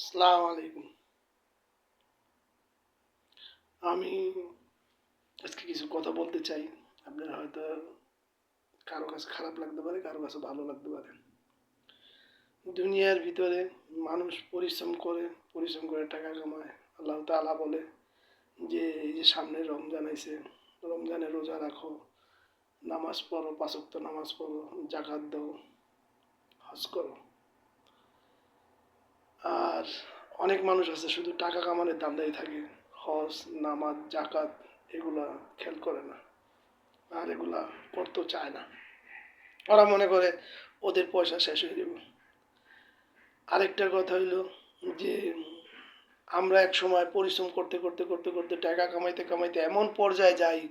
আসসালামু আলাইকুম। আমি আজকে কিছু কথা বলতে চাই। আপনার হয়তো কারো কাছে খারাপ লাগতে পারে, কারো কাছে ভালো লাগতে পারে। দুনিয়ার ভিতরে মানুষ পরিশ্রম করে টাকা কামায়। আল্লাহ তাআলা বলে যে এই যে সামনে রমজান আইছে, রমজানে রোজা রাখো, নামাজ পড়ো, ৫ ওয়াক্ত নামাজ পড়ো, যাকাত দাও, হজ করো। আর অনেক মানুষ আছে শুধু টাকা কামানোর ধান্দায় থাকে, হজ, নামাজ, যাকাত এগুলা খেয়াল করে না, আর এগুলা করতেও চায় না। ওরা মনে করে ওদের পয়সা শেষ হয়ে যাবে। আরেকটা কথা হইলো যে আমরা এক সময় পরিশ্রম করতে করতে করতে করতে টাকা কামাইতে কামাইতে এমন পর্যায়ে যাই,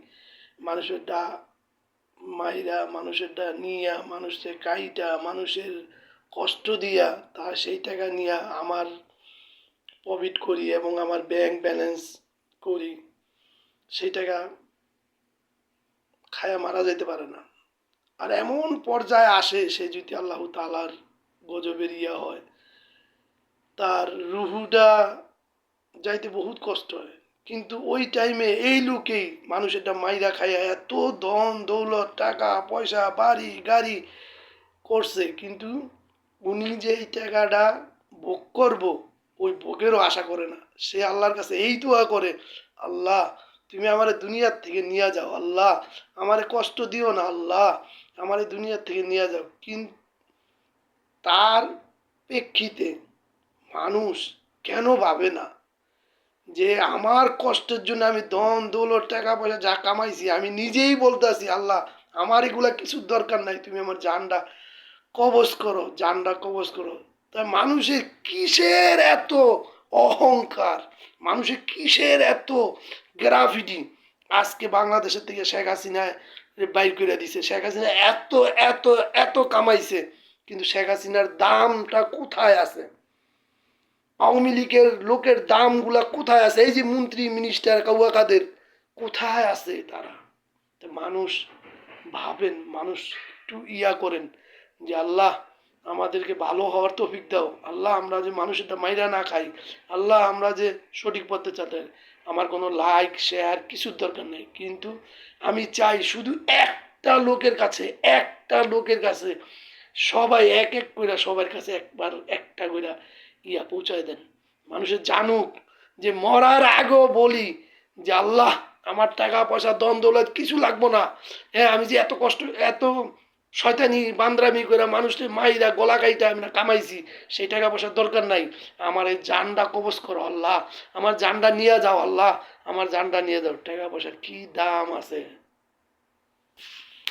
মানুষের ডা মাইরা, মানুষের ডা নিয়া, মানুষের কাইটা, মানুষের কষ্ট দিয়া তা সেই টাকা নিয়া আমার প্রফিট করি এবং আমার ব্যাংক ব্যালেন্স করি, সেই টাকা খায়া মারা যেতে পারে না। আর এমন পর্যায়ে আসে সে যদি আল্লাহ তাআলার গজবের ইয়া হয়, তার রুহুটা যাইতে বহুত কষ্ট হয়। কিন্তু ওই টাইমে এই লোকেই মানুষেরটা মাইরা খাইয়া এত ধন দৌলত টাকা পয়সা বাড়ি গাড়ি করছে, কিন্তু উনি যে এই টাকাটা ভোগ করব ওই ভোগেরও আশা করে না। সে আল্লাহর কাছে এই দোয়া করে, আল্লাহ তুমি আমারে দুনিয়ার থেকে নিয়ে যাও, আল্লাহ আমারে কষ্ট দিও না, আল্লাহ আমারে দুনিয়ার থেকে নিয়ে যাও। কিন্তু তার প্রেক্ষিতে মানুষ কেন ভাবে না যে আমার কষ্টের জন্য আমি ধন দৌলত টাকা পয়সা যা কামাইছি, আমি নিজেই বলতেছি আল্লাহ আমার এগুলা কিছুর দরকার নাই, তুমি আমার জানটা কবজ করো, জানটা কবজ করো। তা মানুষের কিসের এত অহংকার, মানুষের কিসের এত গ্রাফিটি? আজকে বাংলাদেশের থেকে শেখ হাসিনা বাইর করে দিছে, শেখ হাসিনা এত এত এত কামাইছে, কিন্তু শেখ হাসিনার দামটা কোথায় আছে? আওয়ামী লীগের লোকের দামগুলা কোথায় আছে? এই যে মন্ত্রী মিনিস্টার কাউয়া কাদের, কোথায় আছে তারা? তো মানুষ ভাবেন, মানুষ একটু ইয়া করেন যে আল্লাহ আমাদেরকে ভালো হওয়ার তৌফিক দাও, আল্লাহ আমরা যে মানুষেরটা মাইরা না খাই, আল্লাহ আমরা যে সঠিক পথে চালাই। আমার কোনো লাইক শেয়ার কিছুর দরকার নেই, কিন্তু আমি চাই শুধু একটা লোকের কাছে সবাই এক এক কইরা সবার কাছে একবার একটা কইরা ইয়া পৌঁছায় দেন, মানুষের জানুক যে মরার আগেও বলি যে আল্লাহ আমার টাকা পয়সা দন দৌলত কিছু লাগবো না। হ্যাঁ, আমি যে এত কষ্ট এত শয়তানি বান্দ্রামি করে মানুষকে মাইরা গলা কাইটা আমি না কামাইছি, সেই টাকা পয়সার দরকার নাই। আমার এই জানটা কবজ করো আল্লাহ, আমার জানটা নিয়ে যাও আল্লাহ, আমার জানটা নিয়ে যাও। টাকা পয়সার কি দাম আছে?